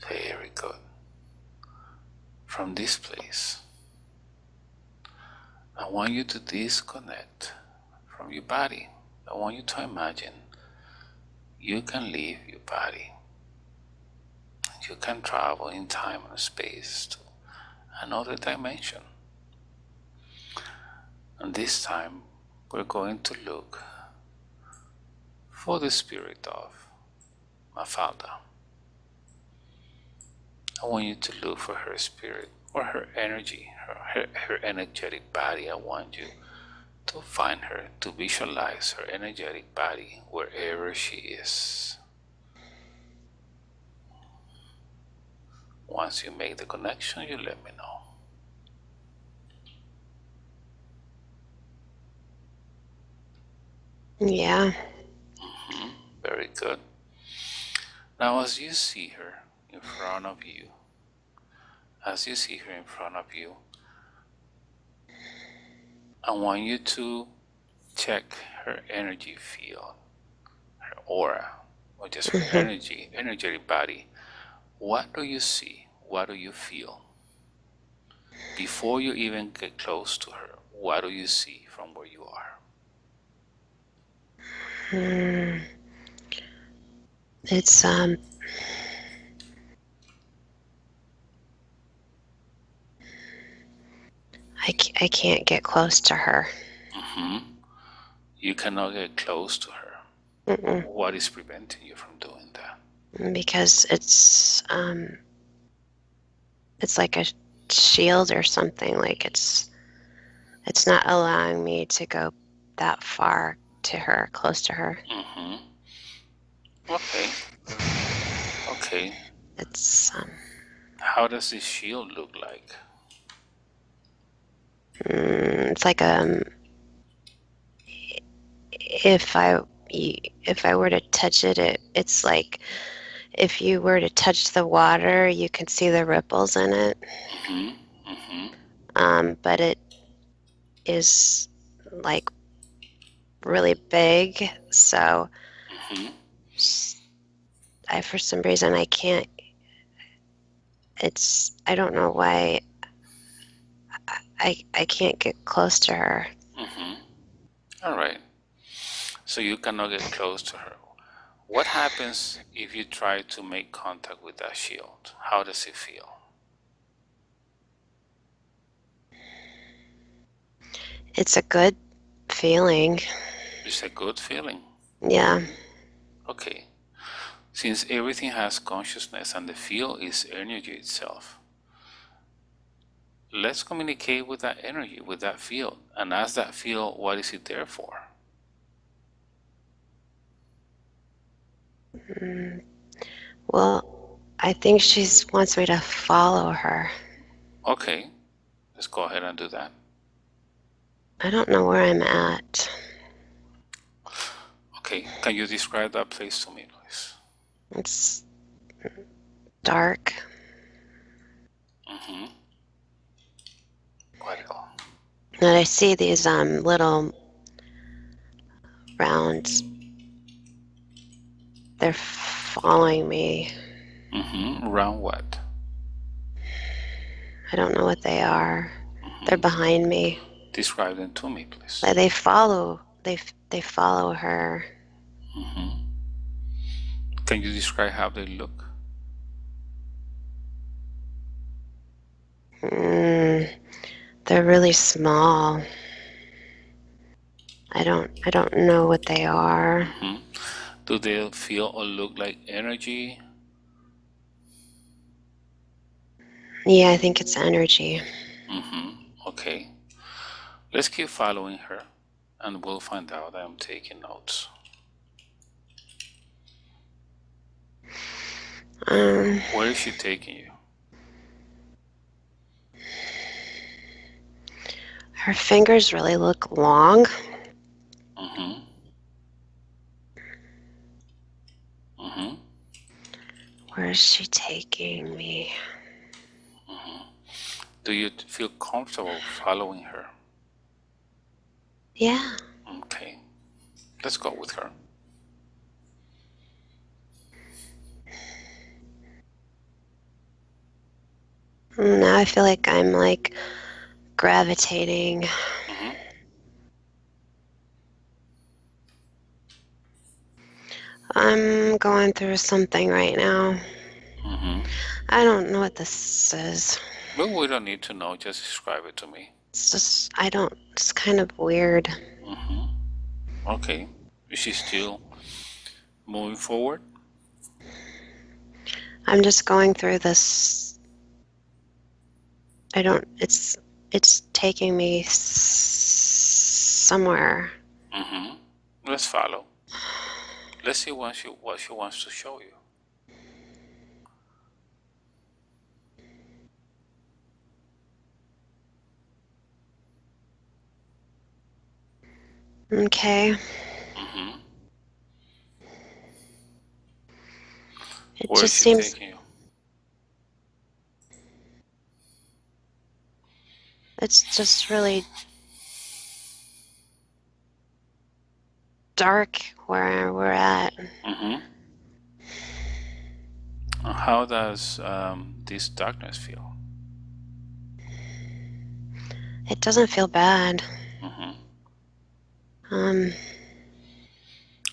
Very good. From this place, I want you to disconnect from your body. I want you to imagine you can leave your body. You can travel in time and space to another dimension. And this time, we're going to look for the spirit of Mafalda. I want you to look for her spirit or her energy, her energetic body. I want you to find her, to visualize her energetic body wherever she is. Once you make the connection, you let me know. Yeah. Very good. Now, as you see her in front of you, I want you to check her energy field, her aura, or just her energetic body. What do you see? What do you feel? Before you even get close to her, what do you see from where you are? It's I can't get close to her. You cannot get close to her. Mm-mm. What is preventing you from doing that? Because it's like a shield or something. Like it's not allowing me to go that far to her, close to her. Okay. It's How does this shield look like? it's like if I were to touch it, it's like if you were to touch the water, you can see the ripples in it. But it is like really big, so for some reason I can't. I don't know why I can't get close to her. All right. So you cannot get close to her. What happens if you try to make contact with that shield? How does it feel? It's a good feeling. It's a good feeling. Yeah. Okay. Since everything has consciousness and the field is energy itself, let's communicate with that energy, with that field, and ask that field, what is it there for? Well, I think she wants me to follow her. Okay, let's go ahead and do that. I don't know where I'm at. Okay, can you describe that place to me, please? It's dark. Quite well. And I see these little rounds. They're following me. Around what? I don't know what they are. They're behind me. Describe them to me, please. They follow. They follow her. Can you describe how they look? They're really small. I don't know what they are. Do they feel or look like energy? Yeah, I think it's energy. Okay. Let's keep following her and we'll find out. I'm taking notes. Where is she taking you? Her fingers really look long. Where is she taking me? Do you feel comfortable following her? Yeah. Okay. Let's go with her. Now I feel like I'm like gravitating. Mm-hmm. I'm going through something right now. Mm-hmm. I don't know what this is. But we don't need to know. Just describe it to me. It's just, I don't, it's kind of weird. Mm-hmm. Okay. Is she still moving forward? I'm just going through this. I don't, it's taking me somewhere. Mm-hmm. Let's follow. Let's see what she wants to show you. Okay. Mm-hmm. It Where is just she seems, taking you? it's just really dark where we're at. Mm-hmm. How does this darkness feel? It doesn't feel bad. Mm-hmm. Um,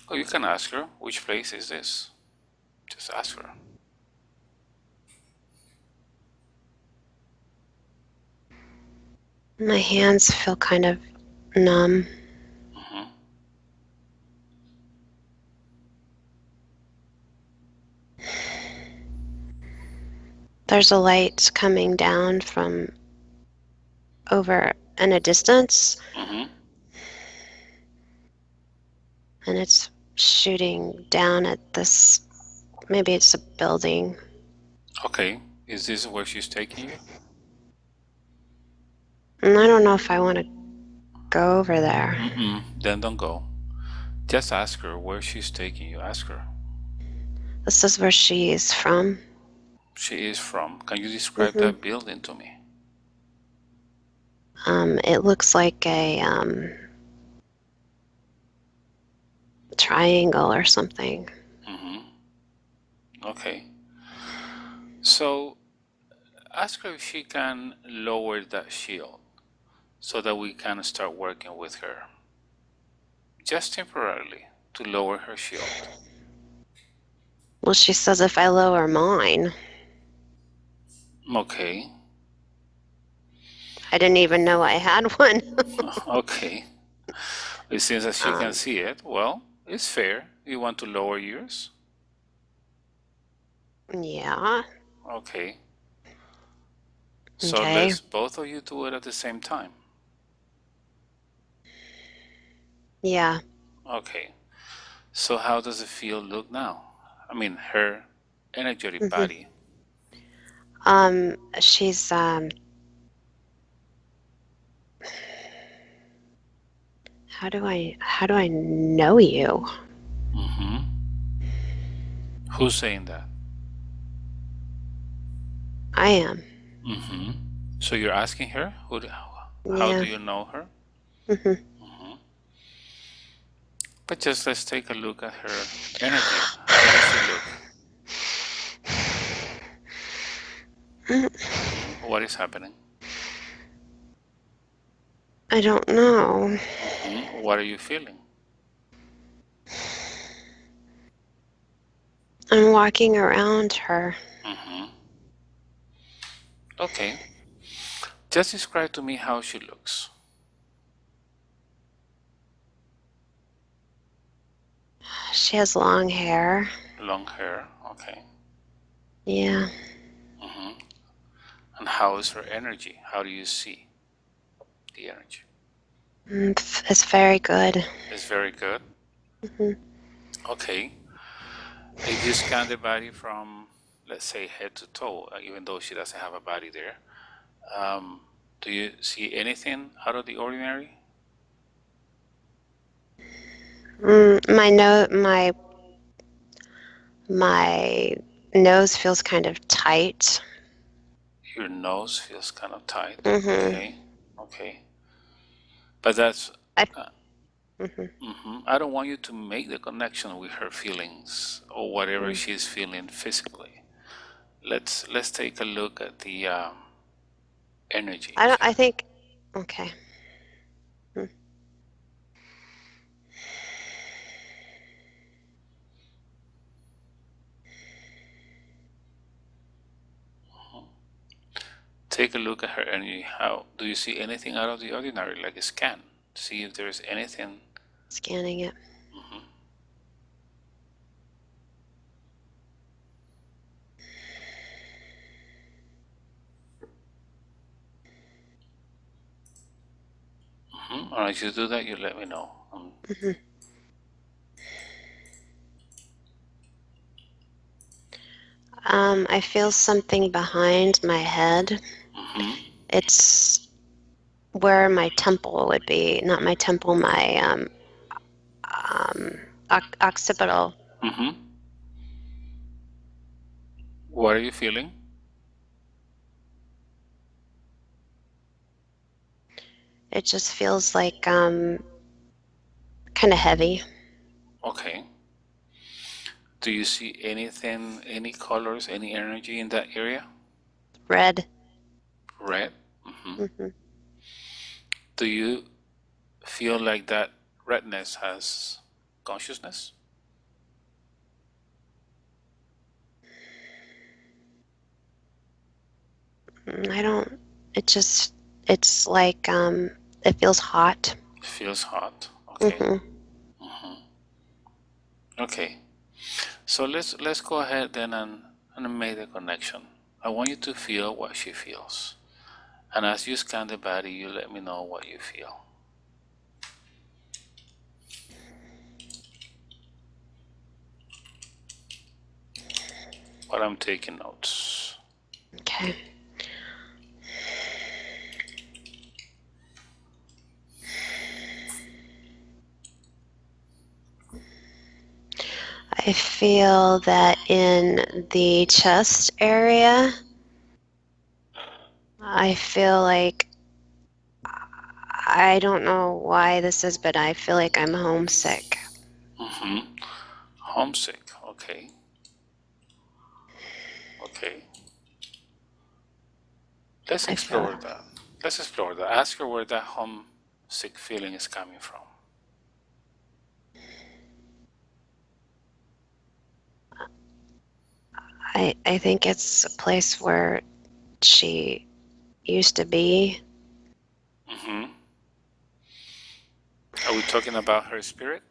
Oh, you can ask her, which place is this? Just ask her. my hands feel kind of numb. Mm-hmm. There's a light coming down from over in a distance, Mm-hmm. and it's shooting down at this. Maybe it's a building. Okay. Is this where she's taking you? And I don't know if I want to go over there. Mm-mm. Then don't go. Just ask her where she's taking you. Ask her. This is where she's from. She is from. Can you describe hmm that building to me? It looks like a triangle or something. Mm-hmm. Okay. So ask her if she can lower that shield so that we can start working with her. Just temporarily to lower her shield. Well, she says if I lower mine, Okay. I didn't even know I had one. Okay. It seems that she can um, see it. Well, it's fair. You want to lower yours? yeah. Okay. So Okay. let's both of you do it at the same time. Yeah. Okay. So how does it feel look now? I mean, her energetic hmm body. She's how do I know you? Mm-hmm. Who's saying that? I am. Mm-hmm. So you're asking her? How do Yeah. you know her? hmm Mm-hmm. But just let's take a look at her energy. How does she look? Mm-hmm. What is happening? I don't know. Mm-hmm. What are you feeling? I'm walking around her. Mm-hmm. Okay. Just describe to me how she looks. She has long hair. Long hair. Okay. Yeah. Mm-hmm. And how is her energy? How do you see the energy? It's very good. It's very good. hmm Okay. If you scan the body from, let's say, head to toe, even though she doesn't have a body there, um, do you see anything out of the ordinary? My no my nose feels kind of tight. Your nose feels kind of tight. hmm Okay. Okay. But that's, I uh, hmm I don't want you to make the connection with her feelings or whatever mm she's feeling physically. Let's take a look at the energy. I don't. I think. Okay. Hmm. Take a look at her energy. How do you see anything out of the ordinary, like a scan? See if there's anything. Scanning it. Mm-hmm. Mm-hmm. All right, you do that, you let me know. Hmm. I feel something behind my head. Mm-hmm. It's where my temple would be, not my temple, my occipital. Mm-hmm. What are you feeling? It just feels like kind of heavy. Okay. Do you see anything, any colors, any energy in that area? Red. Red. Mm-hmm. Hmm. Do you feel like that redness has consciousness? I don't. It just. It's like it feels hot. It feels hot. Okay. Hmm. Mm-hmm. Okay. So let's go ahead then and make the connection. I want you to feel what she feels. And as you scan the body, you let me know what you feel. But I'm taking notes. Okay. I feel that in the chest area, I feel like I don't know why this is, but I feel like I'm homesick. Mm-hmm. Homesick. Okay. Okay. Let's I feel. explore that. Let's explore that. Ask her where that homesick feeling is coming from. I think it's a place where she used to be. Mm-hmm. Are we talking about her spirit?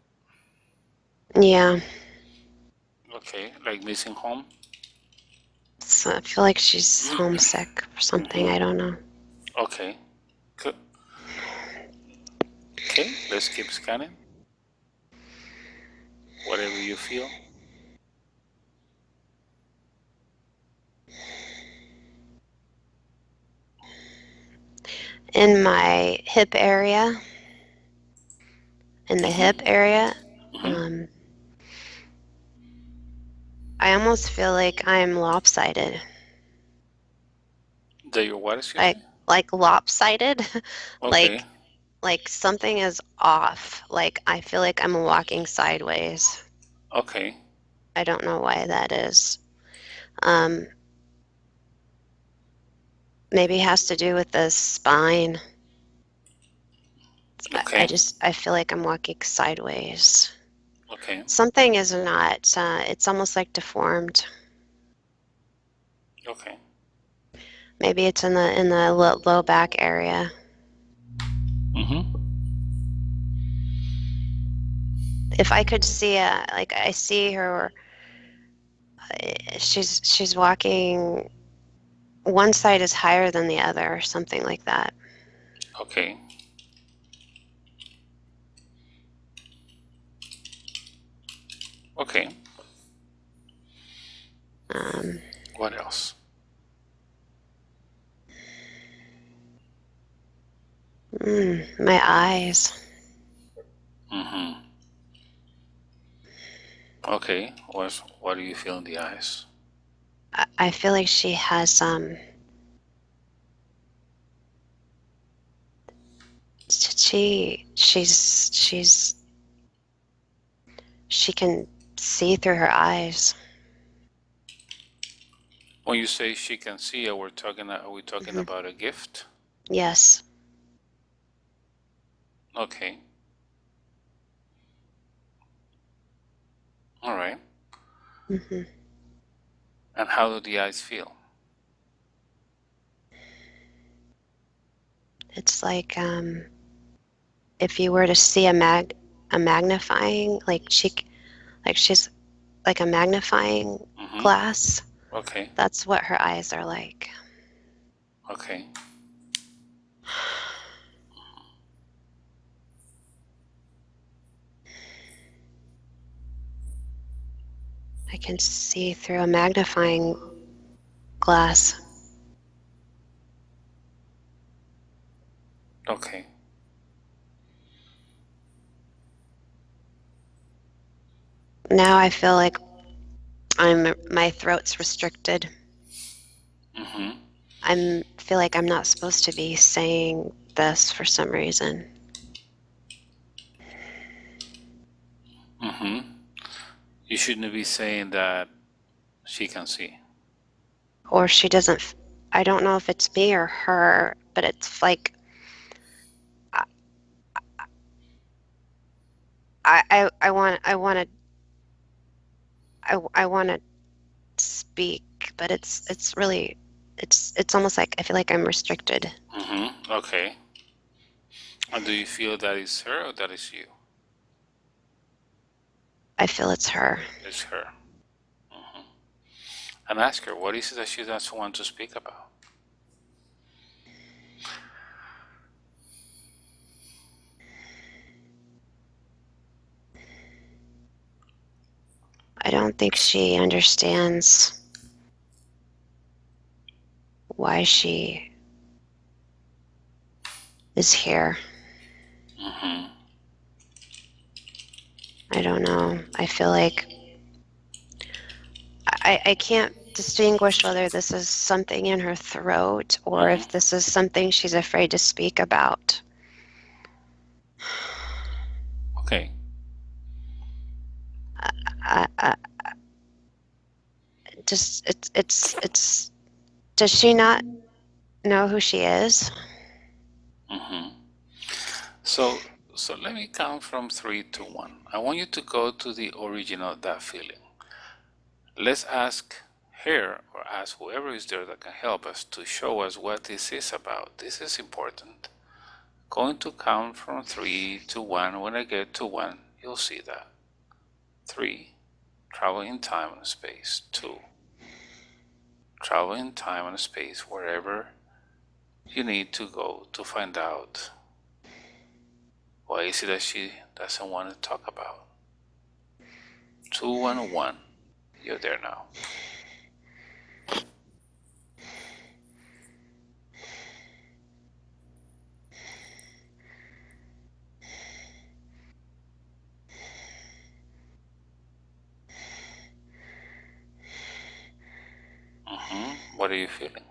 Yeah. Okay, like missing home? So I feel like she's homesick or something. Mm-hmm. I don't know. Okay, good. Okay, let's keep scanning. Whatever you feel. In my hip area, in the hip Mm-hmm. area, Mm-hmm. um, I almost feel like I'm lopsided. That your what, excuse Like me? like lopsided, Okay, like like something is off. Like I feel like I'm walking sideways. okay, I don't know why that is. Um, Maybe it has to do with the spine. I okay, just I feel like I'm walking sideways. okay, Something is not. It's almost like deformed. okay. Maybe it's in the low back area. Mm-hmm. If I could see like I see her, she's walking. One side is higher than the other, or something like that. Okay, okay. Um, What else? my eyes. Mm-hmm. Okay, what do you feel in the eyes? I feel like she has she can see through her eyes. When you say she can see, are we talking Hmm. about a gift? Yes. Okay. All right. Hmm. And how do the eyes feel? It's like if you were to see a magnifying, like she's like a magnifying Mm-hmm. glass. Okay. That's what her eyes are like. Okay. I can see through a magnifying glass. Okay. Now I feel like my throat's restricted. Mm-hmm. I feel like I'm not supposed to be saying this for some reason. Mm-hmm. You shouldn't be saying that she can see. Or she doesn't, I don't know if it's me or her, but it's like I want to I want to speak, but it's really it's almost like I feel like I'm restricted. Mm-hmm. Okay. And do you feel that is her or that is you? I feel it's her. It's her. Mm-hmm. And ask her, what is it that she doesn't want to speak about? I don't think she understands why she is here. Mm-hmm. I don't know. I feel like I can't distinguish whether this is something in her throat or Mm-hmm. if this is something she's afraid to speak about. Okay. I just it's does she not know who she is? Mm-hmm. So so let me count from 3 to 1. I want you to go to the origin of that feeling. Let's ask her or ask whoever is there that can help us to show us what this is about. This is important. Going to count from 3 to 1. When I get to 1, you'll see that. 3. Travel in time and space. 2. Travel in time and space wherever you need to go to find out what is it that she doesn't want to talk about. 2 and 1. You're there now. What are you feeling?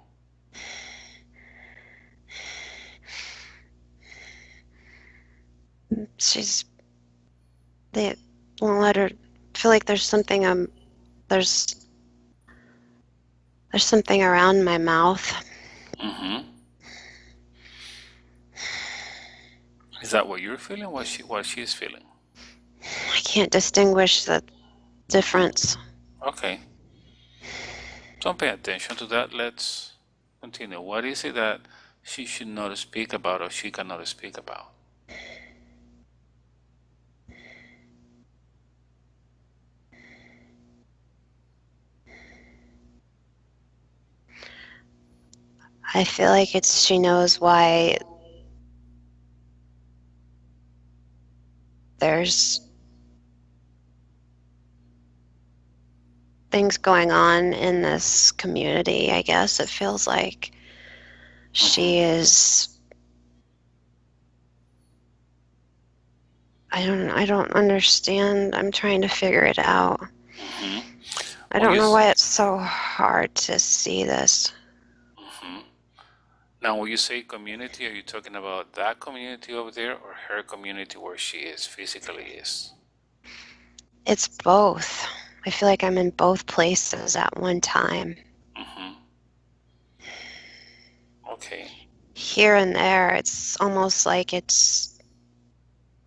She's they won't let her feel like there's there's something around my mouth. Mm-hmm. Is that what you're feeling? What she's feeling? I can't distinguish the difference. Okay. Don't pay attention to that. Let's continue. What is it that she should not speak about or she cannot speak about? I feel like it's she knows why there's things going on in this community, I guess it feels like she Mm-hmm. is I don't understand. I'm trying to figure it out. Mm-hmm. I When don't you know why it's so hard to see this. mm-hmm. Now, when you say community, are you talking about that community over there or her community where she is physically is? It's both. I feel like I'm in both places at one time. Mm-hmm. Okay. here and there. It's almost like it's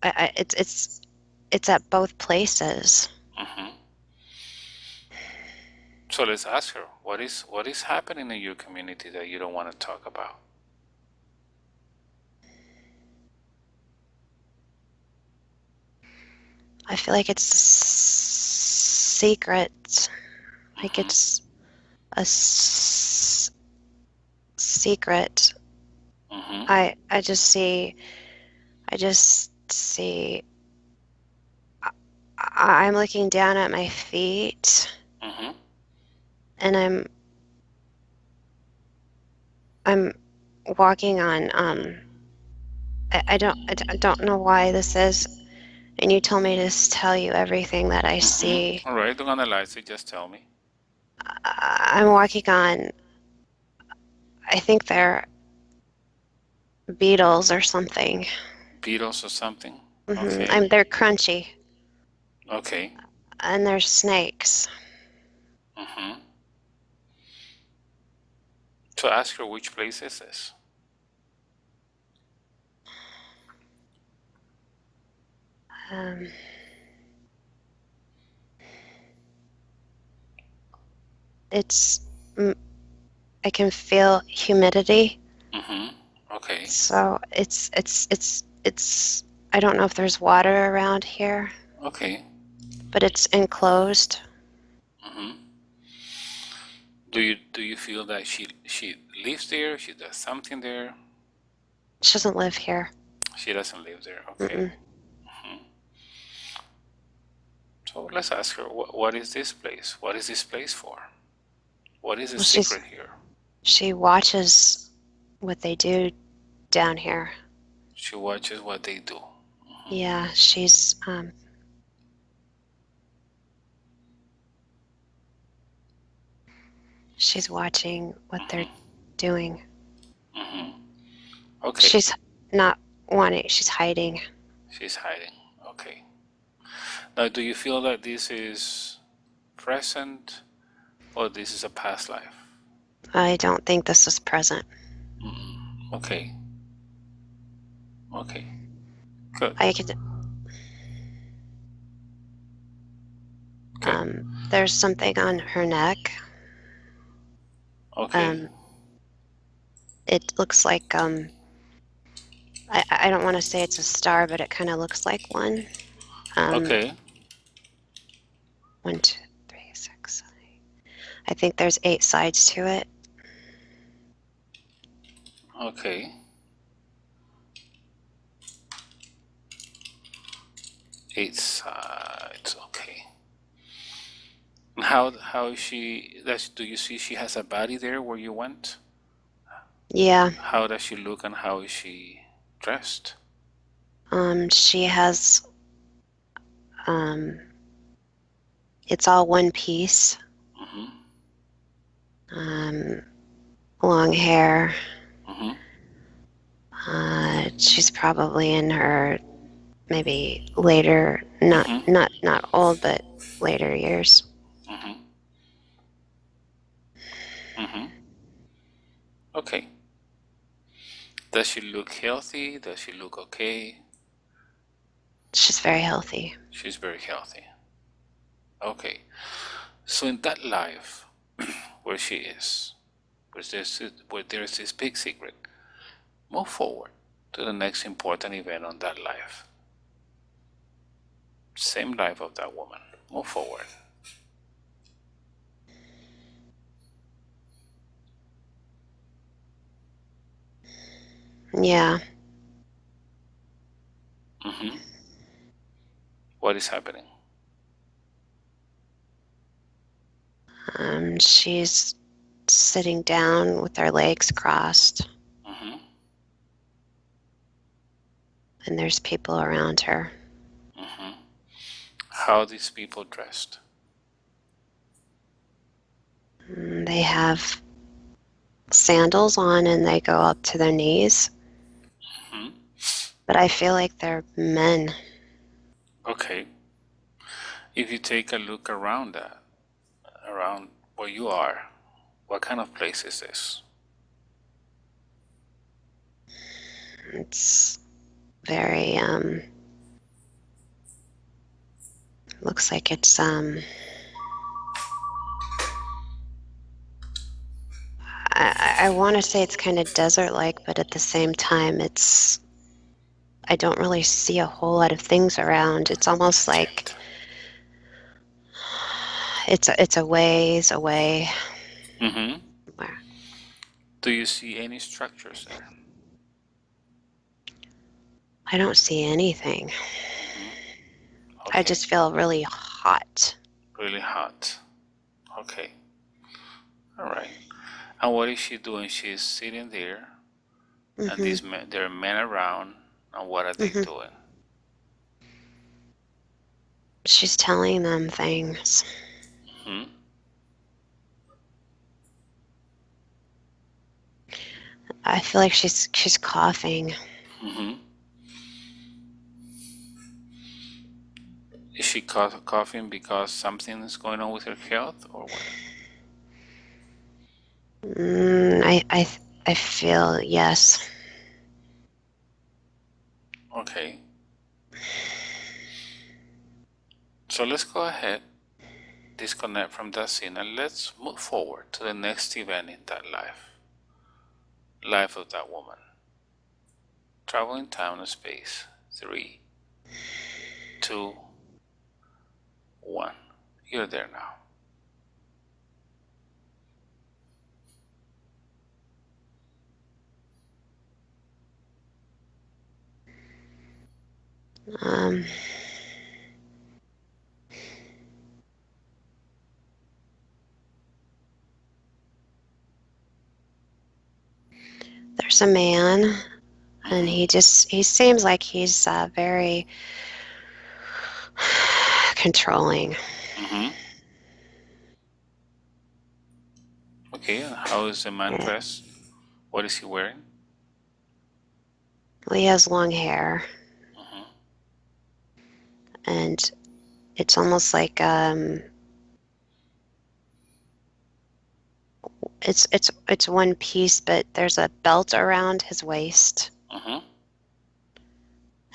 at both places. Hmm. So let's ask her, what is happening in your community that you don't want to talk about? I feel like it's a secret. Like Hmm. it's a secret. Hmm. I just see I'm looking down at my feet Hmm. and I'm walking on I don't know why this is, and you told me to tell you everything that I Hmm. see. All right, don't analyze it, just tell me. I'm walking on, I think they're beetles or something. Beetles or something? Okay. They're crunchy, Okay. and they're snakes. Hmm. So ask her, which place is this? Um, it's I can feel humidity, Hmm. Okay. so it's. I don't know if there's water around here, Okay. but it's enclosed. Hmm. Do you feel that she lives there? She does something there? She doesn't live here. She doesn't live there. Okay. Mm-mm. Hmm. So let's ask her, what is this place? What is this place for? What is the Well, secret here? she watches what they do down here. She watches what they do. Yeah, she's watching what they're Hmm. doing. Hmm. Okay. She's not wanting. She's hiding. She's hiding. Okay. Now, do you feel that this is present or this is a past life? I don't think this is present. Mm-mm. Okay. Okay. Good. I could. Good. There's something on her neck. Okay. Um, it looks like I don't want to say it's a star, but it kind of looks like one. Um, Okay. 1, 2, 3, 6, 7, 8. I think there's 8 sides to it. Okay. 8 sides. Okay. And how is she? Do you see she has a body there where you went? Yeah. How does she look and how is she dressed? She has um, it's all one piece. Mm-hmm. Um, long hair. Mm-hmm. She's probably in her maybe later, Mm-hmm. not old, but later years. Mm-hmm. Mm-hmm. Okay. Does she look healthy? Does she look okay? She's very healthy. She's very healthy. Okay. So in that life where she is, where there's this big secret, move forward to the next important event on that life. Same life of that woman. Move forward. Yeah. Mm-hmm. What is happening? She's sitting down with her legs crossed, Mm-hmm. and there's people around her. Mm-hmm. How are these people dressed? They have sandals on and they go up to their knees, Hmm. but I feel like they're men. Okay. If you take a look around where you are, what kind of place is this? It's very, looks like it's, I want to say it's kind of desert-like, but at the same time, I don't really see a whole lot of things around. It's almost like Checked. it's a ways away. Mm-hmm. Where Do you see any structures there? I don't see anything. Mm-hmm. I Okay. just feel really hot. Really hot. Okay. All right. And what is she doing? She's sitting there, and Hmm. these men, there are men around, and what are they Hmm. doing? She's telling them things. Hmm. I feel like she's coughing. Hmm. Is she coughing because something is going on with her health, or what? I feel yes. Okay. So let's go ahead, disconnect from that scene, and let's move forward to the next event in that life of that woman. Traveling time and space. 3, 2, 1. You're there now. Um, there's a man, and Mm-hmm. he seems like he's very controlling. Mm-hmm. Okay, and how is the man Uh, dressed? What is he wearing? Well, he has long hair, Mm-hmm. and it's almost like it's one piece, but there's a belt around his waist, Mm-hmm.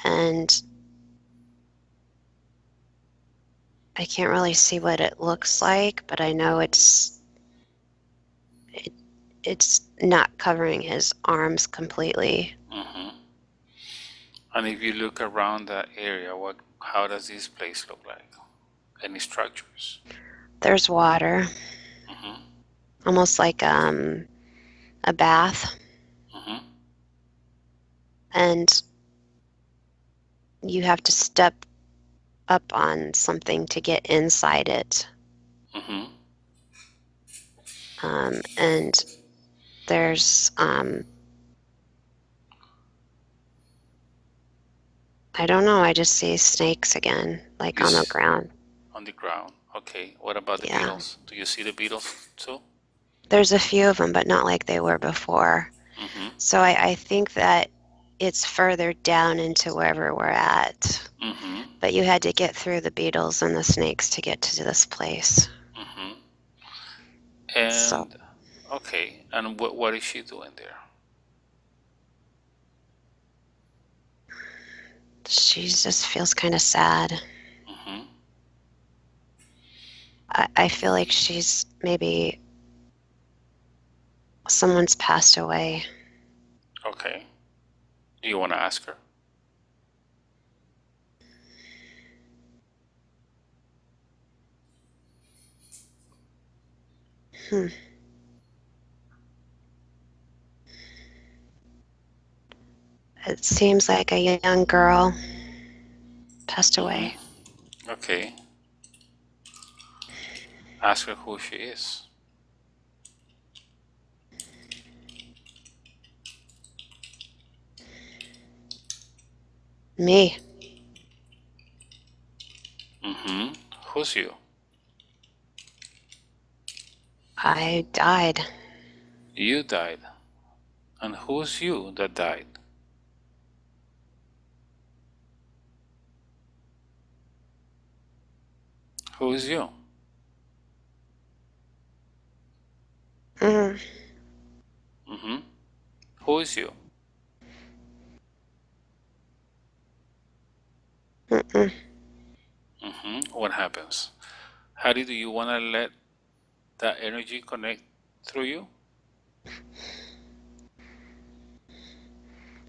and I can't really see what it looks like, but I know it, it's not covering his arms completely. Mm-hmm. And if you look around that area, how does this place look like? Any structures? There's water, Mm-hmm. almost like a bath, Mm-hmm. and you have to step up on something to get inside it. Mm-hmm. And there's I don't know, I just see snakes again, like on the This ground. on the ground. Okay. What about the Yeah. beetles? Do you see the beetles too? There's a few of them, but not like they were before. Mm-hmm. So I think that it's further down into wherever we're at. Mm-hmm. But you had to get through the beetles and the snakes to get to this place. Mm-hmm. So And okay. And what is she doing there? she just feels kind of sad. Mm-hmm. I feel like she's maybe someone's passed away. Okay. Do you want to ask her? Hmm. It seems like a young girl passed away. Mm-hmm. Okay. Ask her who she is. Me, Mm-hmm. Who's you? I died. You died. And who's you that died? Who's you? Mm. Mm-hmm. Who is you? What happens? How do you want to let that energy connect through you?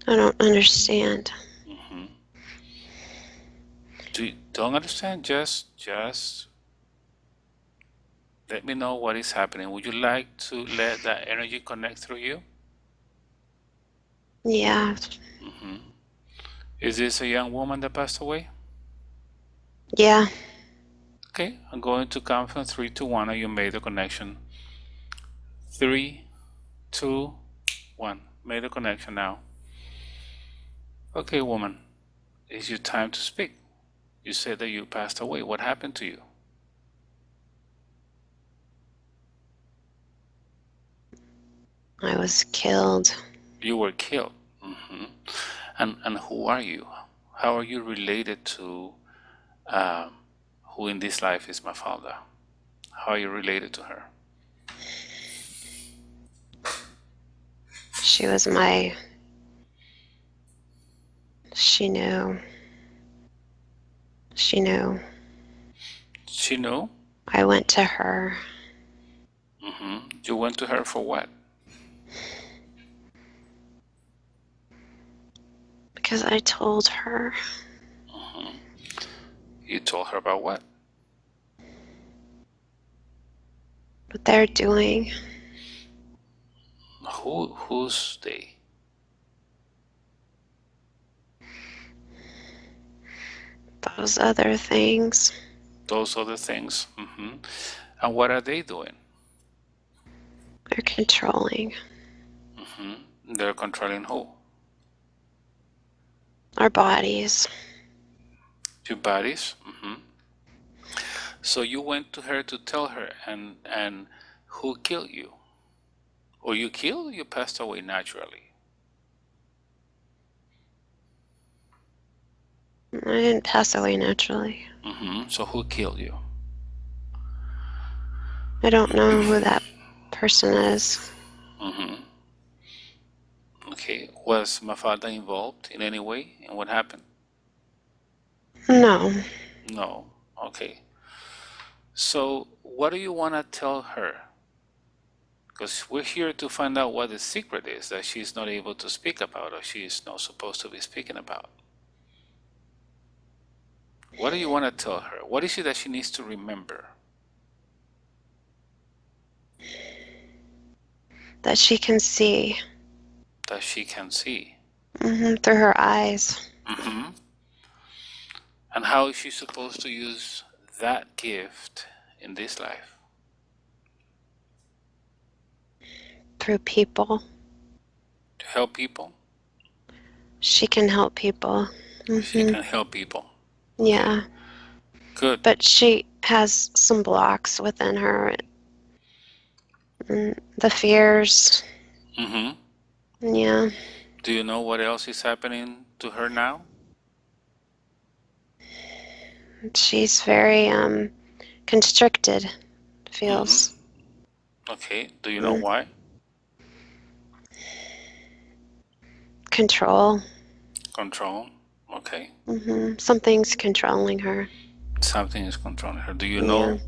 I don't understand. Don't understand? Just let me know what is happening. Would you like to let that energy connect through you? Yeah. Is this a young woman that passed away? Yeah. Okay, I'm going to count from 3 to 1 and you made the connection. 3, 2, 1. Made the connection now. Okay, woman, it's your time to speak. You said that you passed away. What happened to you? I was killed. You were killed. And who are you? How are you related to who in this life is my father? How are you related to her? She was my. She knew. She knew. She knew? I went to her. You went to her for what? Because I told her. You told her about what? What they're doing. Who's they? Those other things. Those other things. And what are they doing? They're controlling. They're controlling who? Our bodies. Your bodies. So you went to her to tell her, and who killed you? Or you killed, or you passed away naturally? I didn't pass away naturally. So who killed you? I don't know who that person is. Okay, was my father involved in any way? And what happened? No. No. Okay. So what do you want to tell her? Because we're here to find out what the secret is that she's not able to speak about or she is not supposed to be speaking about. What do you want to tell her? What is it that she needs to remember? That she can see. That she can see. Through her eyes. And how is she supposed to use that gift in this life? Through people. To help people? She can help people. She can help people. Yeah. Okay. Good. But she has some blocks within her. The fears. Yeah. Do you know what else is happening to her now? She's very constricted, feels. Okay. Do you know why? Control. Control. Okay. Something's controlling her. Something is controlling her. Do you Yeah. know?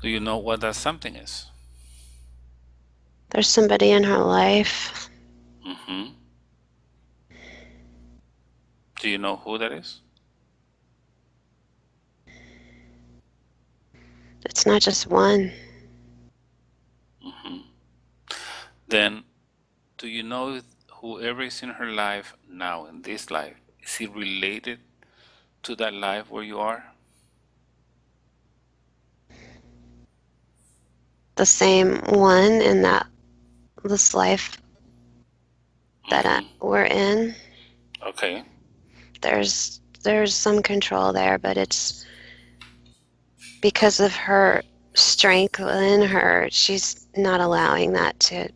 Do you know what that something is? There's somebody in her life. Do you know who that is? It's not just one. Then, do you know if whoever is in her life now, in this life, is he related to that life where you are? The same one in this life that we're in. Okay. There's some control there, but it's because of her strength in her. She's not allowing that to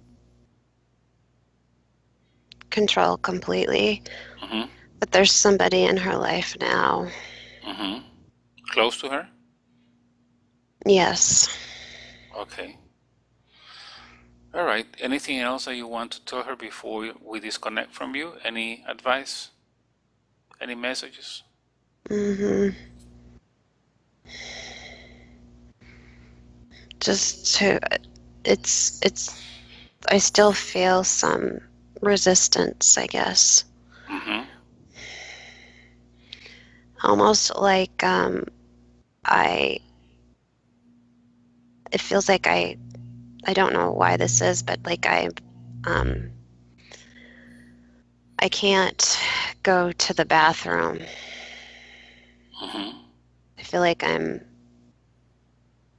control completely. But there's somebody in her life now. Close to her? Yes. Okay. All right. Anything else that you want to tell her before we disconnect from you? Any advice? Any messages? Hmm. Just to, it's, I still feel some resistance, I guess. Mm-hmm. Almost like I, it feels like I don't know why this is, but like um, I can't go to the bathroom. Mm-hmm. I feel like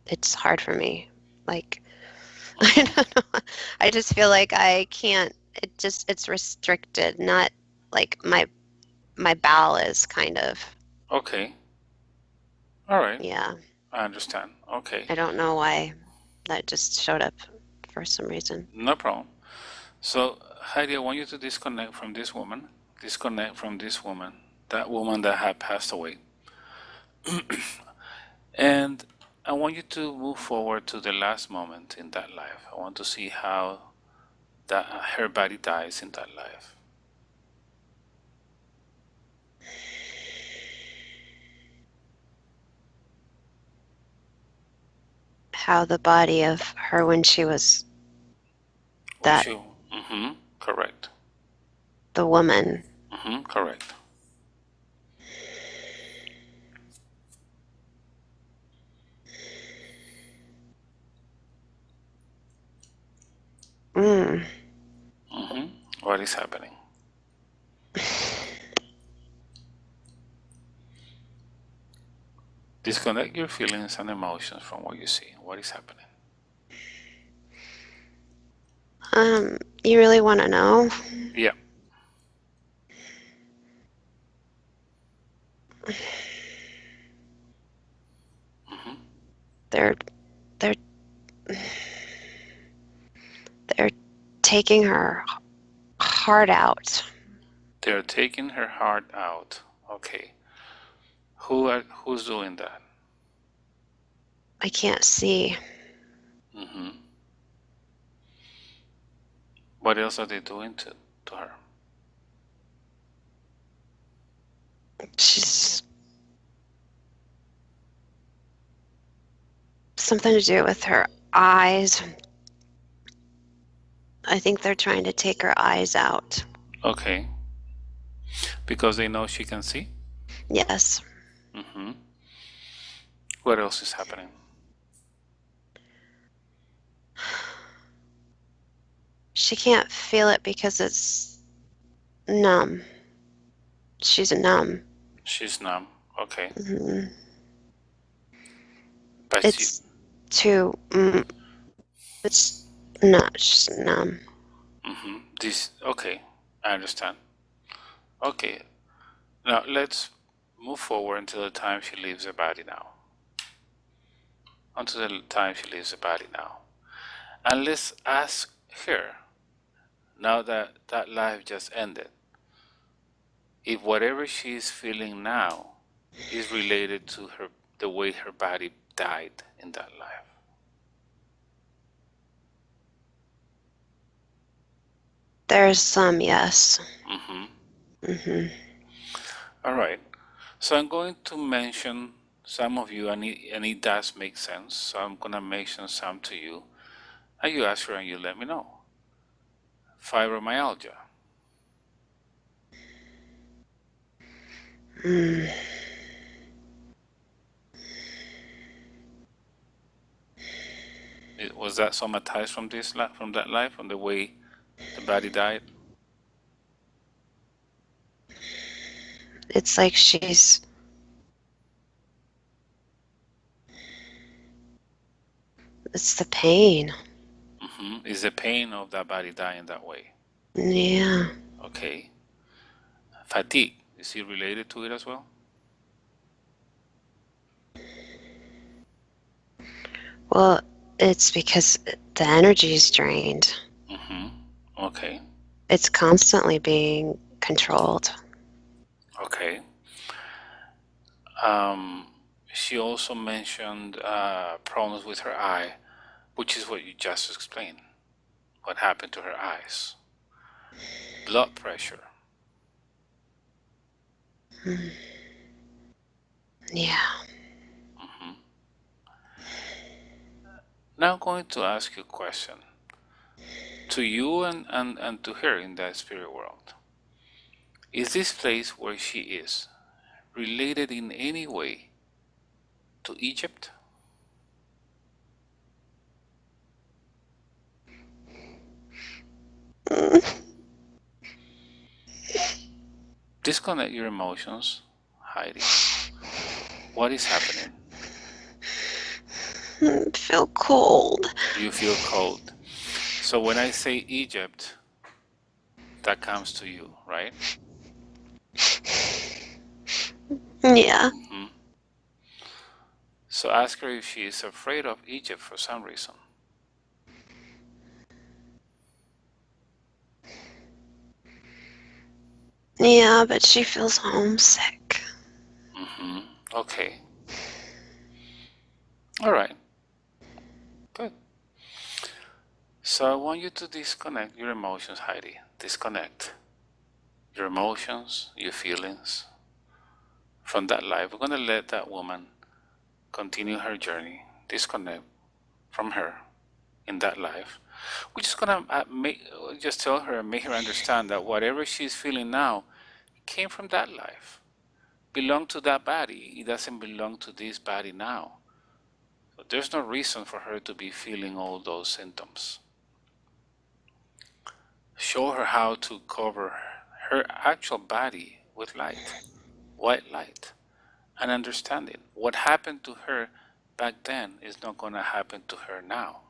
it's hard for me. Like, I Mm-hmm. don't know. I just feel like I can't, it's restricted, not like my bowel is kind of, Okay. All right. yeah. I understand. Okay. I don't know why that just showed up for some reason. No problem. So, Heidi, I want you to disconnect from this woman. Disconnect from this woman. That woman that had passed away. And I want you to move forward to the last moment in that life. I want to see how that her body dies in that life. How the body of her when she was When that, she, mm-hmm, correct. the woman. Mm-hmm, correct. Mm. Mm-hmm. What is happening? Disconnect your feelings and emotions from what you see. What is happening? You really want to know? Yeah. Mm-hmm. They're they're they're taking her heart out. They're taking her heart out. Okay. Who's doing that? I can't see. Mm-hmm. What else are they doing to her? She's something to do with her eyes. I think they're trying to take her eyes out. Okay. Because they know she can see? Yes. Mm-hmm. What else is happening? She can't feel it because it's numb. She's numb. She's numb. Okay. Hmm. But she, It's too. It's not. She's numb. mm-hmm. This, okay. I understand. Okay. Now let's move forward until the time she leaves her body now. Until the time she leaves her body now. And let's ask her, now that that life just ended, if whatever she's feeling now is related to her, the way her body died in that life. There's some, yes. Mm-hmm. Hmm. All right. So I'm going to mention some of you, and it does make sense. So I'm going to mention some to you, and you ask her and you let me know. Fibromyalgia. Mm. Was that somatized from this from that life, from the way the body died? It's like she's. It's the pain. Mm-hmm. Is the pain of that body dying that way? Yeah. Okay. Fatigue. Is it related to it as well? Well, it's because the energy's drained. Mm-hmm. Okay. It's constantly being controlled. Okay. Um, she also mentioned problems with her eye, which is what you just explained. What happened to her eyes? Blood pressure. Mm. Yeah. Hmm. Now I'm going to ask you a question. To you and to her in that spirit world. Is this place where she is related in any way to Egypt? Disconnect your emotions, Heidi. What is happening? I feel cold. You feel cold. So when I say Egypt, that comes to you, right? Yeah. Hmm. So ask her if she is afraid of Egypt for some reason. Yeah, but she feels homesick. Hmm. Okay. All right. Good. So I want you to disconnect your emotions, Heidi. Disconnect your emotions, your feelings from that life. We're going to let that woman continue her journey. Disconnect from her in that life. We're just going to just tell her, make her understand that whatever she's feeling now came from that life, belonged to that body. It doesn't belong to this body now. So there's no reason for her to be feeling all those symptoms. Show her how to cover her actual body with light, white light, and understanding. What happened to her back then is not going to happen to her now.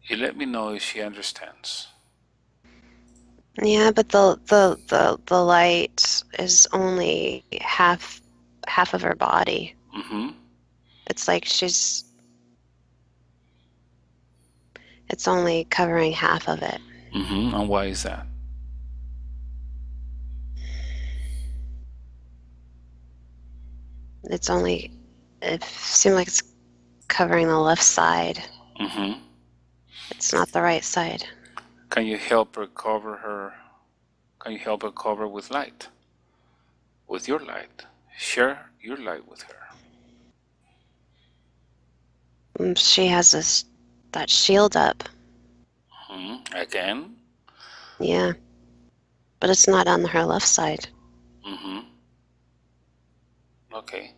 You let me know if she understands. Yeah, but the light is only half of her body. Mm-hmm. It's like it's only covering half of it. Mm-hmm. And why is that? It's only it seems like it's covering the left side. Mm-hmm. It's not the right side. Can you help her cover her? Can you help her cover with light? With your light. Share your light with her. She has that shield up. Mm-hmm. Again. Yeah, but it's not on her left side. Mm-hmm. Okay.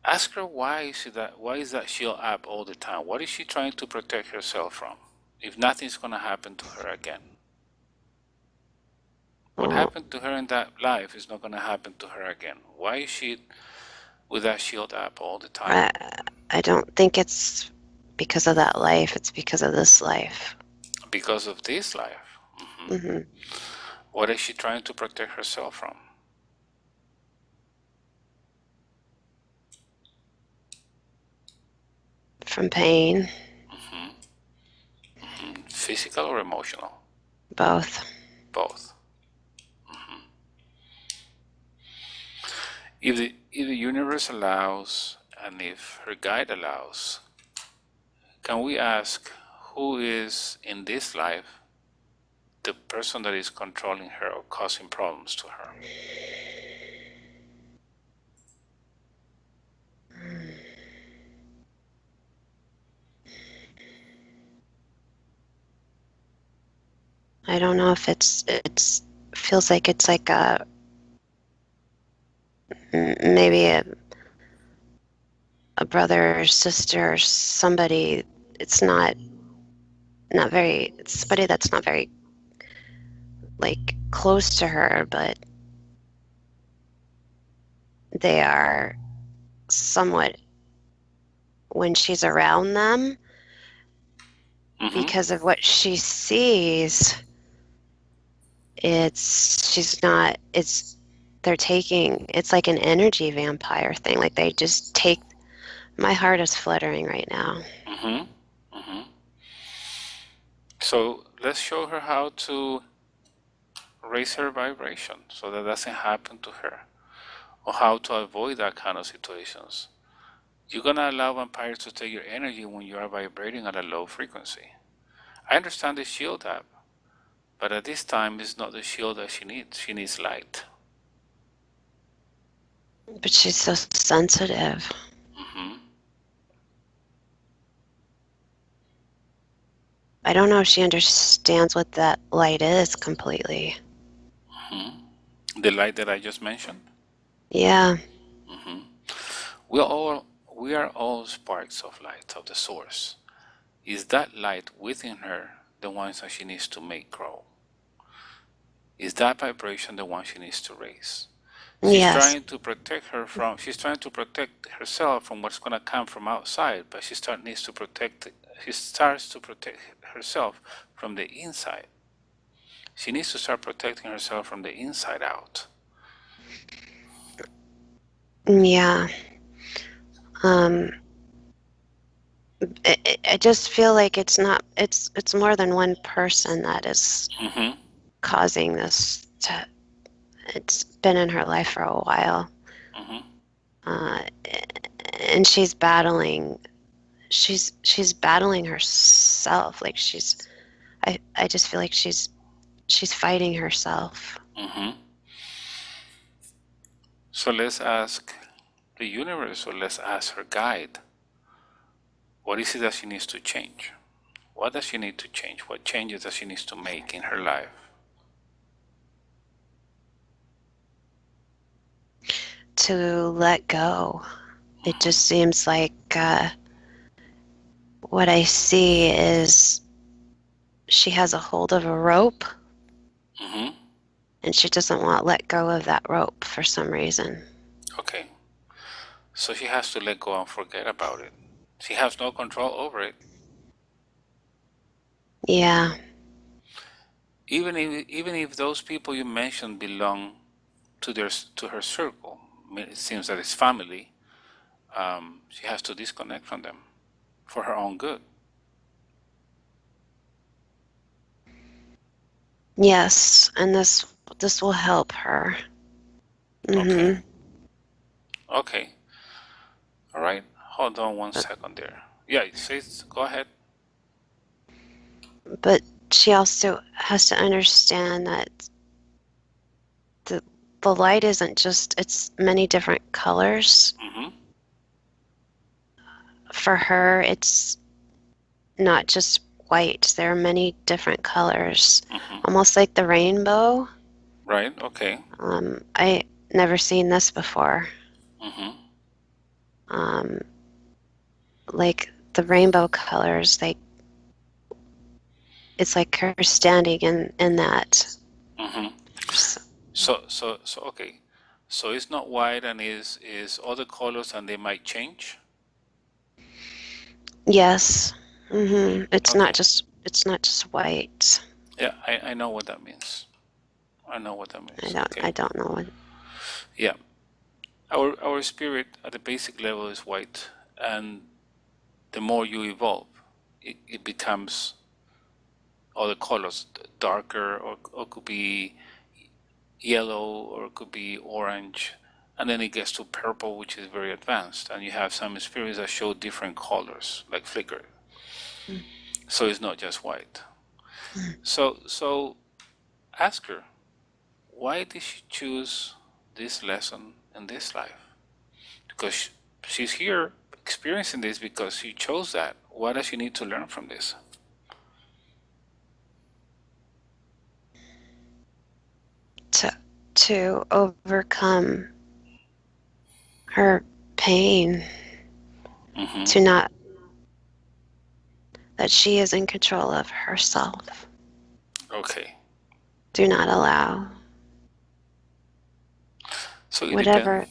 Ask her why is that shield up all the time? What is she trying to protect herself from? If nothing's gonna happen to her again. What Well, happened to her in that life is not gonna happen to her again. Why is she with that shield up all the time? I, I don't think it's because of that life. It's because of this life. Because of this life. Hmm. Hmm. What is she trying to protect herself from? From pain, Hmm. Hmm. Physical or emotional? both. Both. Hmm. If the universe allows and if her guide allows, can we ask who is in this life the person that is controlling her or causing problems to her? I don't know if it's feels like it's like maybe a brother or sister or somebody. It's not very. It's somebody that's not very like close to her, but they are somewhat when she's around them Hmm. because of what she sees. She's not. They're taking. It's like an energy vampire thing. Like they just take. My heart is fluttering right now. Hmm. Hmm. So let's show her how to raise her vibration so that doesn't happen to her, or how to avoid that kind of situations. You're gonna allow vampires to take your energy when you are vibrating at a low frequency. I understand the shield app, but at this time it's not the shield that she needs. She needs light. But she's so sensitive. Mm-hmm. I don't know if she understands what that light is completely. Mm-hmm. The light that I just mentioned. Yeah. Mm-hmm. We are all sparks of light of the source. Is that light within her the one that she needs to make grow? Is that vibration the one she needs to raise? She's Yes. trying to protect she's trying to protect herself from what's going to come from outside, but she starts to protect herself from the inside. She needs to start protecting herself from the inside out. Yeah. Um, I just feel like it's more than one person that is Mm-hmm. causing this to. It's been in her life for a while, Mm-hmm. uh, and she's battling herself. Like I just feel like she's fighting herself. Mm-hmm. So let's ask the universe, or let's ask her guide, what is it that she needs to change? What does she need to change? What changes does she needs to make in her life? To let go. It Mm-hmm. just seems like what I see is she has a hold of a rope Mm-hmm. and she doesn't want to let go of that rope for some reason. Okay. So she has to let go and forget about it. She has no control over it. Yeah. Even if those people you mentioned belong to her circle, I mean, it seems that it's family. She has to disconnect from them for her own good. Yes, and this will help her. Okay. Mhm. Okay. All right. Hold on one But second there. Yeah. Go ahead. but she also has to understand that the the light isn't just it's many different colors. Mm-hmm. For her, it's not just white. There are many different colors, Mm-hmm. almost like the rainbow. Right. Okay. I never seen this before. Mm-hmm. Um, like the rainbow colors, it's like her standing in that. Mm-hmm. So okay. So it's not white, and is other colors, and they might change. Yes. Mm-hmm. Okay. It's not just white. Yeah, I know what that means. I know what that means. Okay. I don't know what. Yeah. Our spirit at the basic level is white, and the more you evolve, it becomes other colors, darker, or could be yellow, or it could be orange, and then it gets to purple, which is very advanced, and you have some spirits that show different colors, like flicker. So it's not just white. So ask her, why did she choose this lesson in this life? Because she's here experiencing this because she chose that. What does she need to learn from this? To overcome her pain, Mm-hmm. to not that she is in control of herself. Okay. Do not allow So it depends. whatever.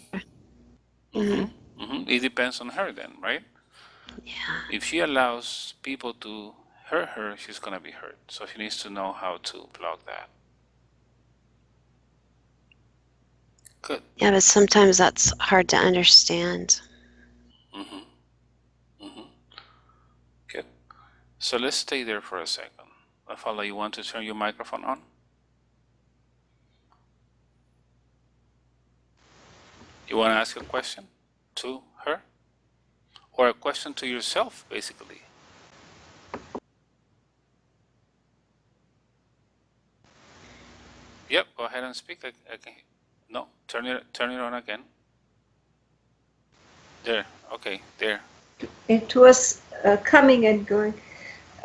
Mm-hmm. Mhm. Mm-hmm. It depends on her then, right? Yeah. If she allows people to hurt her, she's gonna be hurt. So she needs to know how to block that. Good. Yeah, but sometimes that's hard to understand. Mm-hmm. Mm-hmm. Good. So let's stay there for a second. Rafala, you want to turn your microphone on? You want to ask a question to her? or a question to yourself, basically. Yep, go ahead and speak. I can. No, turn it on again. There. Okay, there. It was coming and going.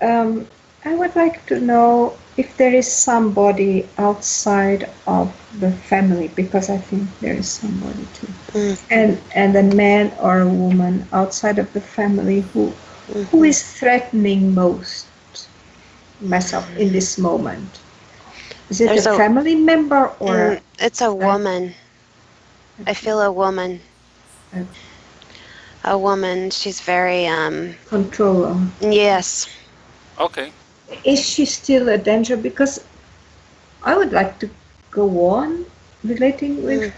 I would like to know if there is somebody outside of the family, because I think there is somebody too. And a man or a woman outside of the family who is threatening most myself in this moment. Is it There's a family member or it's a woman. I feel a woman. a A woman. She's very controller? yes. Okay. Is she still a danger? Because I would like to go on relating with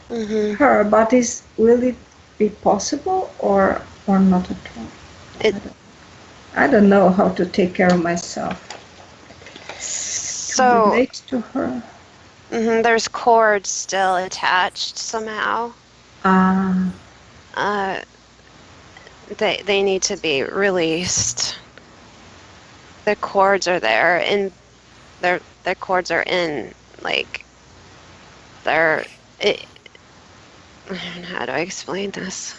Mm-hmm. her, but will it be possible or not at all? It I don't know how to take care of myself to so relate to her. there's cords still attached somehow. Ah, Uh, they need to be released. The cords are there, and the cords are in like they're. It, how do I explain this?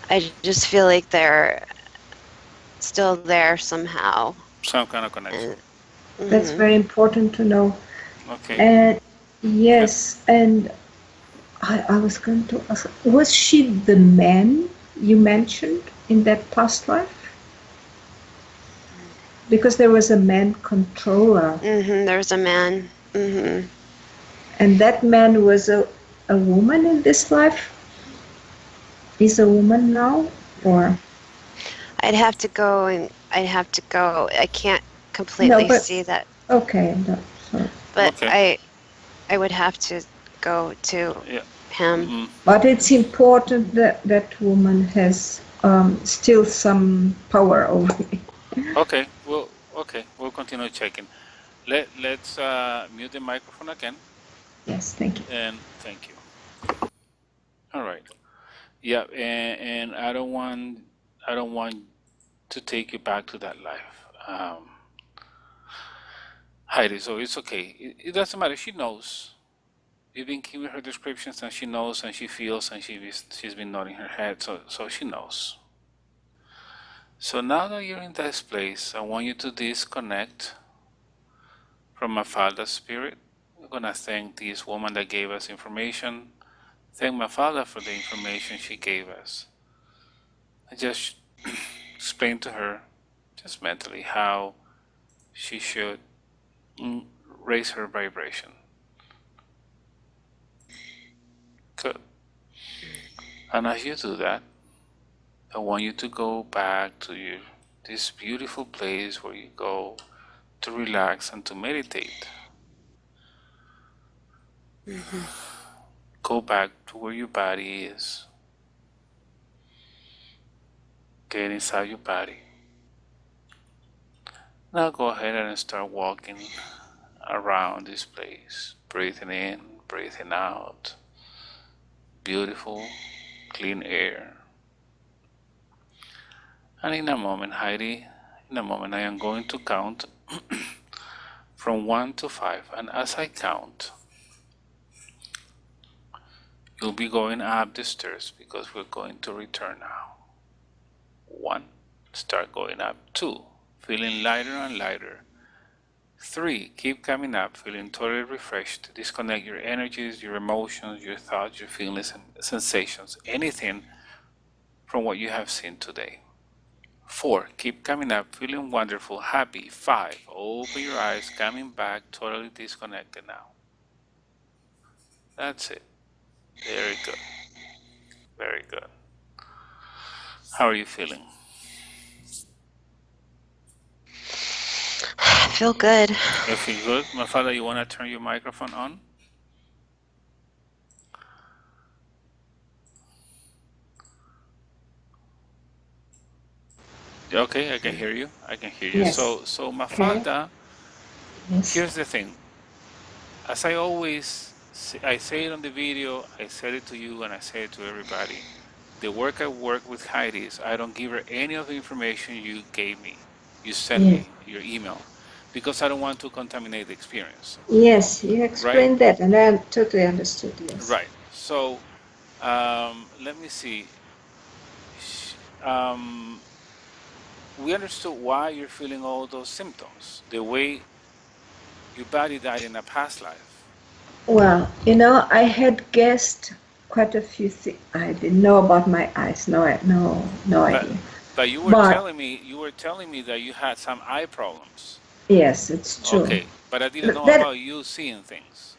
I just feel like they're still there somehow. Some kind of connection. that's very important to know. Okay. And yes, and I was going to ask, was she the man you mentioned in that past life? Because there was a man controller. There's a man. And that man was a woman in this life? Is a woman now? Or I'd have to go and I'd have to go. I can't no, completely but see that, okay, no, so. but Okay. I would have to go to Yeah. him. But it's important that that woman has still some power over me. Okay. We'll continue checking. Let's mute the microphone again, Yes, thank you. and thank you. All right. Yeah, and I don't want to take you back to that life, Heidi. So it's okay. It doesn't matter. She knows. You've been giving her descriptions, and she knows, and she feels, and she's been nodding her head. So she knows. So now that you're in this place, I want you to disconnect from Mafalda's spirit. We're gonna thank this woman that gave us information. Thank Mafalda for the information she gave us. I just explain to her, just mentally, how she should raise her vibration. Good. And as you do that, I want you to go back to this beautiful place where you go to relax and to meditate. Go back to where your body is. Get inside your body. Now go ahead and start walking around this place. Breathing in, breathing out. Beautiful, clean air. And in a moment, Heidi, in a moment, I am going to count from 1 to 5. And as I count, you'll be going up the stairs because we're going to return now. 1. Start going up. 2. Feeling lighter and lighter. 3. Keep coming up, feeling totally refreshed. Disconnect your energies, your emotions, your thoughts, your feelings, and sensations. Anything from what you have seen today. 4. Keep coming up, feeling wonderful, happy. 5. Open your eyes, coming back, totally disconnected now. That's it. Very good. Very good. How are you feeling? I feel good. You feel good? Mafalda, you want to turn your microphone on? Okay, I can hear you. I can hear you. Yes. So Okay. Mafalda, Yes. here's the thing. As I say it on the video, I said it to you, and I say it to everybody. the work I work with Heidi is I don't give her any of the information you gave me, you sent Yes. me, your email, because I don't want to contaminate the experience, Yes, you right? explained that, and I totally understood. Yes. Right. So, let me see. Um, we understood why you're feeling all those symptoms, the way your body died in a past life. Well, I had guessed quite a few things. I didn't know about my eyes. No, no But idea. but But you were telling me that you had some eye problems. yes, it's true. Okay, but I didn't know That about you seeing things.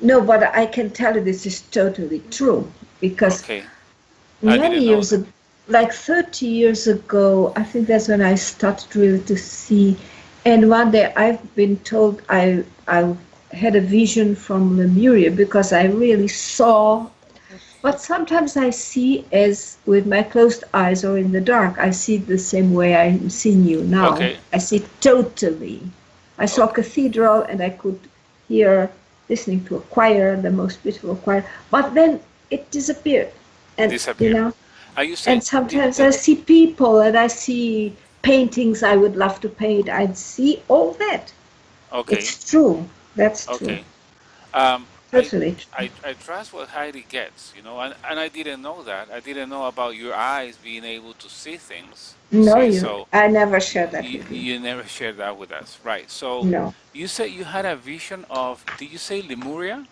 No, but I can tell you this is totally true because Okay, I many didn't know years that. ago, like 30 years ago, I think that's when I started really to see. And one day I've been told I had a vision from Lemuria because I really saw. But sometimes I see as with my closed eyes or in the dark, I see it the same way I'm seeing you now. Okay, I see totally. I saw a okay, cathedral and I could hear listening to a choir, the most beautiful choir, but then it disappeared. it And disappeared. You and say, sometimes I see people and I see paintings I would love to paint. I'd see all that. okay, It's true. That's true. okay. I, Totally true. I trust what Heidi gets, and I didn't know that. I didn't know about your eyes being able to see things. You No, see, so I never shared that with you. you never shared that with us, right? So No. you said you had a vision of, did you say Lemuria?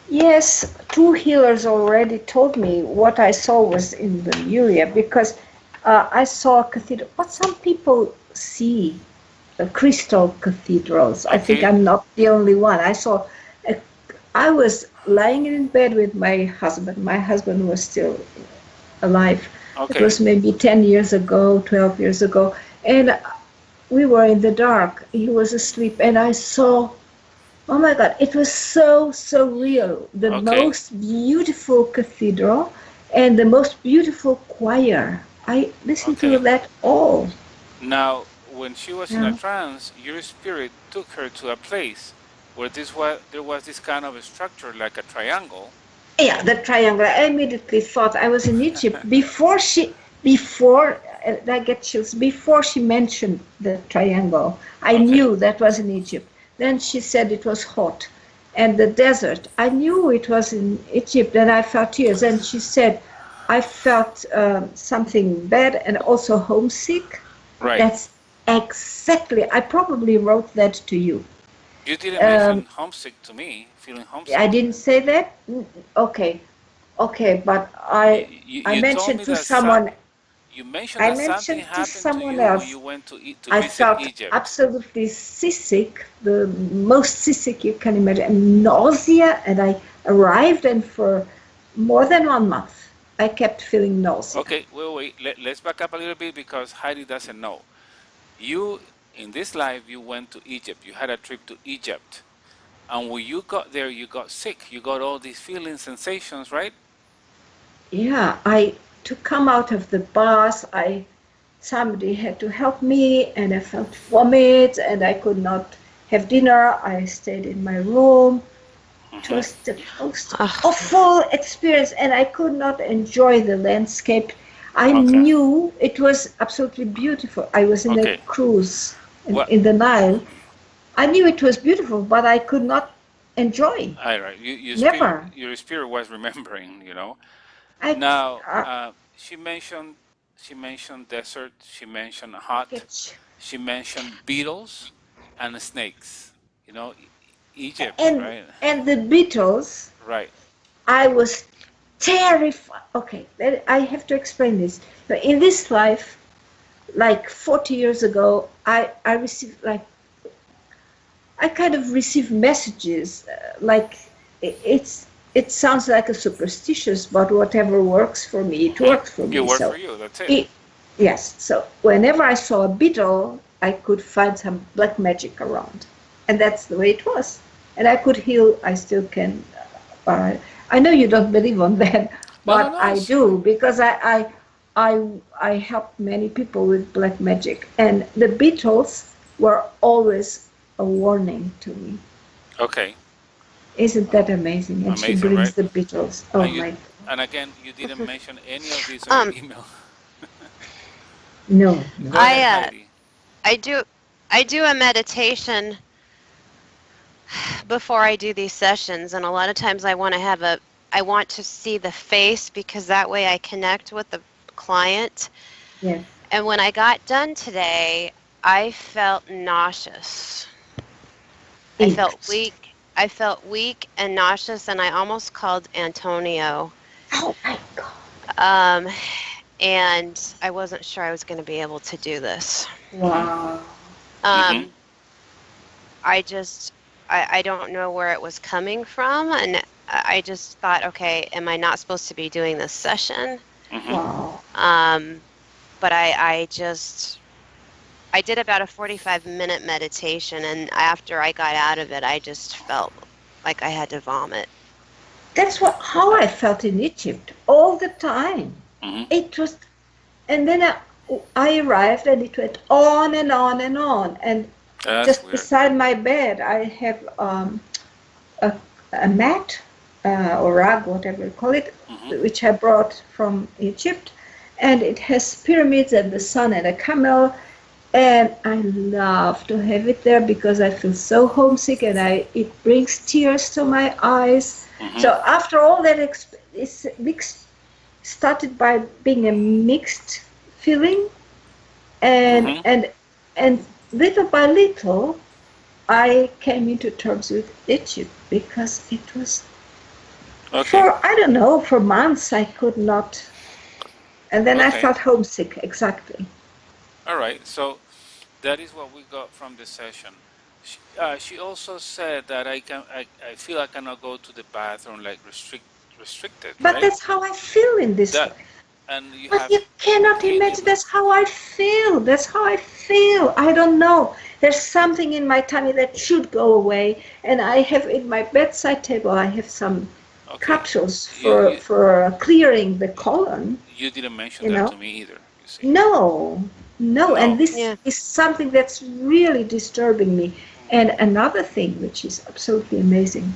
Yes, two healers already told me what I saw was in Lemuria because I saw a cathedral. What some people see, crystal cathedrals. I think Okay, I'm not the only one. A, I was lying in bed with my husband. My husband was still alive. It okay, was maybe 10 years ago, 12 years ago. And we were in the dark. He was asleep, and I saw. Oh my God, it was so, so real. The okay. most beautiful cathedral and the most beautiful choir. I listened to Okay. that all. Now, when she was in a Yeah. trance, your spirit took her to a place where there was this kind of a structure like a triangle. Yeah, the triangle. I immediately thought I was in Egypt before, I get chills, before she mentioned the triangle. I Okay. knew that was in Egypt. Then she said it was hot. And the desert, I knew it was in Egypt and I felt tears. And she said, I felt something bad and also homesick. Right. That's exactly, I probably wrote that to you. You didn't Um, mention homesick to me, feeling I homesick. didn't say that. Okay, okay, but I You told mentioned me to that someone. you mentioned I that something mentioned to happened to someone you when else. you went to I visit felt Egypt. absolutely seasick, the most seasick you can imagine, and nausea. And I arrived, and for more than 1 month, I kept feeling nausea. Okay, wait. Let's back up a little bit because Heidi doesn't know. You, in this life, you went to Egypt. You had a trip to Egypt. And when you got there, you got sick. You got all these feelings, sensations, right? Yeah, I to come out of the bath, I somebody had to help me, and I felt vomit, and I could not have dinner. I stayed in my room. It Hmm. was the most Ugh. awful experience, and I could not enjoy the landscape. I Okay. knew it was absolutely beautiful. I was in a Okay. cruise What? in the Nile. I knew it was beautiful, but I could not enjoy. All right. Never. Your spirit was remembering. I, Now, I she mentioned desert. She mentioned hot. get She mentioned beetles and snakes. Egypt, and right? the Beatles. Right. I was terrified. Okay, I have to explain this. But in this life, like 40 years ago, I received like I kind of receive messages like it sounds like a superstitious, but whatever works for me, it Hmm. works for It me. worked So for you. That's it. it, yes, so whenever I saw a beetle, I could find some black magic around, and that's the way it was. And I could heal. I still can. Uh, I know you don't believe on that, No, no, but no. I It's do because I helped many people with black magic, and the Beatles were always a warning to me. okay. Isn't that amazing? And she Amazing, right? brings the Beatles. Oh And you my! And again, you didn't mention any of this on your Um, email. No, Go no. ahead, I Heidi. I do I do a meditation before I do these sessions, and a lot of times I want to see the face because that way I connect with the client. Yes. And when I got done today, I felt nauseous. I felt Interesting. weak. I felt weak and nauseous, and I almost called Antonio. Oh my God. Um, and I wasn't sure I was going to be able to do this. Mm-hmm. Wow. Mm-hmm. Um, I just, I don't know where it was coming from, and I just thought, okay, am I not supposed to be doing this session? Mm-hmm. Wow. Um, but I did about a 45-minute meditation, and after I got out of it, I just felt like I had to vomit. That's what how I felt in Egypt all the time. Mm-hmm. It was, and then I arrived, and it went on and on and on. And That's just weird. beside my bed, I have a, a mat or rug, whatever you call it, Mm-hmm. which I brought from Egypt, and it has pyramids and the sun and a camel. And I love to have it there because I feel so homesick, and it brings tears to my eyes. Mm-hmm. So after all that, it's mixed, started by being a mixed feeling, and Mm-hmm. and and little by little, I came into terms with Egypt because it was Okay. for I don't know for months I could not, and then I Okay. felt homesick exactly. All right. So that is what we got from the session. She also said that I feel I cannot go to the bathroom like restricted, But right? that's how I feel in this That life. and you But have you cannot pain imagine. in That's how I feel. That's how I feel. I don't know. There's something in my tummy that should go away, and I have in my bedside table. I have some okay. capsules You you for clearing the colon. you didn't mention You that know. to me either, you see. No, no, and No. this Yeah. is something that's really disturbing me. And another thing which is absolutely amazing,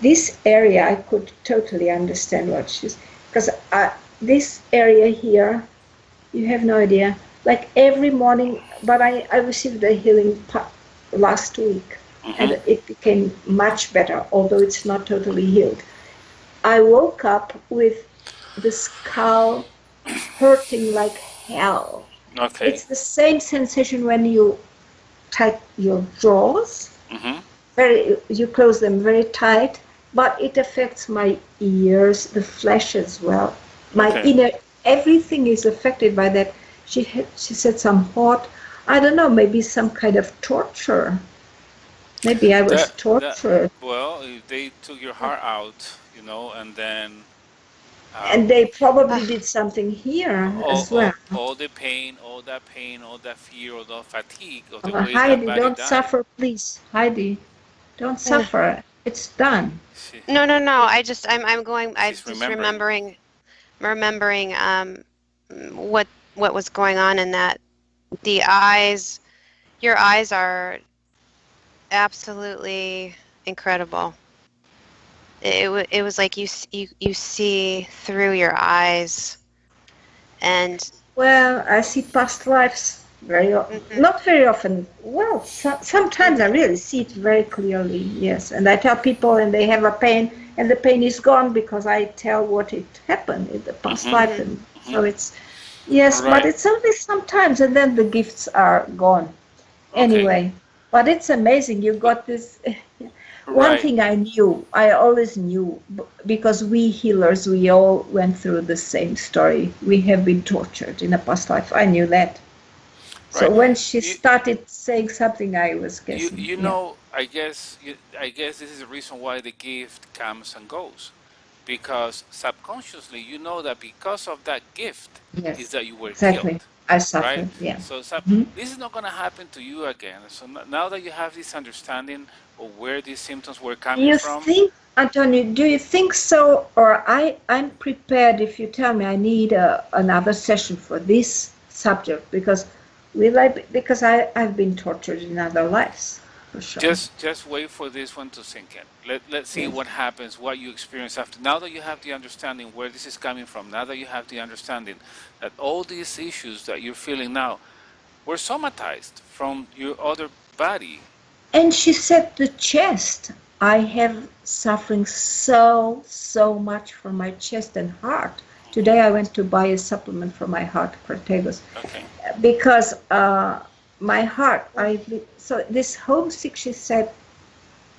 this area I could totally understand what she's because this area here, you have no idea. Like every morning, but I received a healing last week, and Mm-hmm. it became much better, although it's not totally healed. I woke up with the skull hurting like hell. Okay. It's the same sensation when you tight your jaws, Mm-hmm. very you close them very tight, but it affects my ears, the flesh as well. My Okay. inner everything is affected by that. She said some hot, I don't know, maybe some kind of torture. Maybe I was That tortured. well, if they took your heart out, and then And they um, probably Ugh. did something here all, as well. all, all the pain, all that fear, all that fatigue of the way that Heidi, body don't died. suffer, please. Heidi, don't Yeah. suffer. It's done. She, No, no, no. I'm going. I'm she's just remembering. remembering what was going on in that. The eyes. Your eyes are absolutely incredible. It was like you see through your eyes, and Well, I see past lives mhm, not very often. Well, sometimes I mhm, really see it very clearly. Yes, and I tell people, and they have a pain, and the pain is gone because I tell what it happened in the past Mm-hmm. life, mhm. and Mm-hmm. so it's yes, but Right. it's only sometimes, and then the gifts are gone Okay. anyway. But it's amazing. You But got this. One right. thing I knew, I always knew, because we healers, we all went through the same story. We have been tortured in a past life. I knew that. So Right. when she You started saying something, I was you guessing. you Yeah. know. I guess this is the reason why the gift comes and goes, because subconsciously you know that because of that gift is Yes. that you were Exactly. killed, I right? suffered. Yeah. So Mhm. this is not going to happen to you again. So now that you have this understanding of where these symptoms were Do coming you from, think, Antonio? Do you think so? Or I'm prepared if you tell me I need another session for this subject because will I? Because I've been tortured in other lives. for sure. Just wait for this one to sink in. Let's see Yes. what happens, what you experience after. Now that you have the understanding where this is coming from, now that you have the understanding that all these issues that you're feeling now were somatized from your other body. And she said the chest. I have suffering so much from my chest and heart. Today I went to buy a supplement for my heart, Cortegos, Okay. because my heart. So this homesick. She said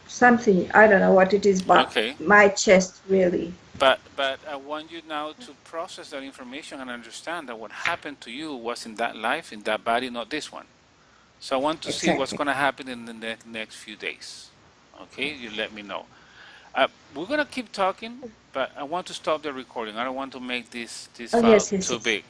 something. I don't know what it is, but Okay. my chest really. But I want you now to process that information and understand that what happened to you was in that life, in that body, not this one. So I want to see what's Exactly. going to happen in the next few days. Okay, you let me know. We're going to keep talking, but I want to stop the recording. I don't want to make this Oh file yes, yes, too yes. big.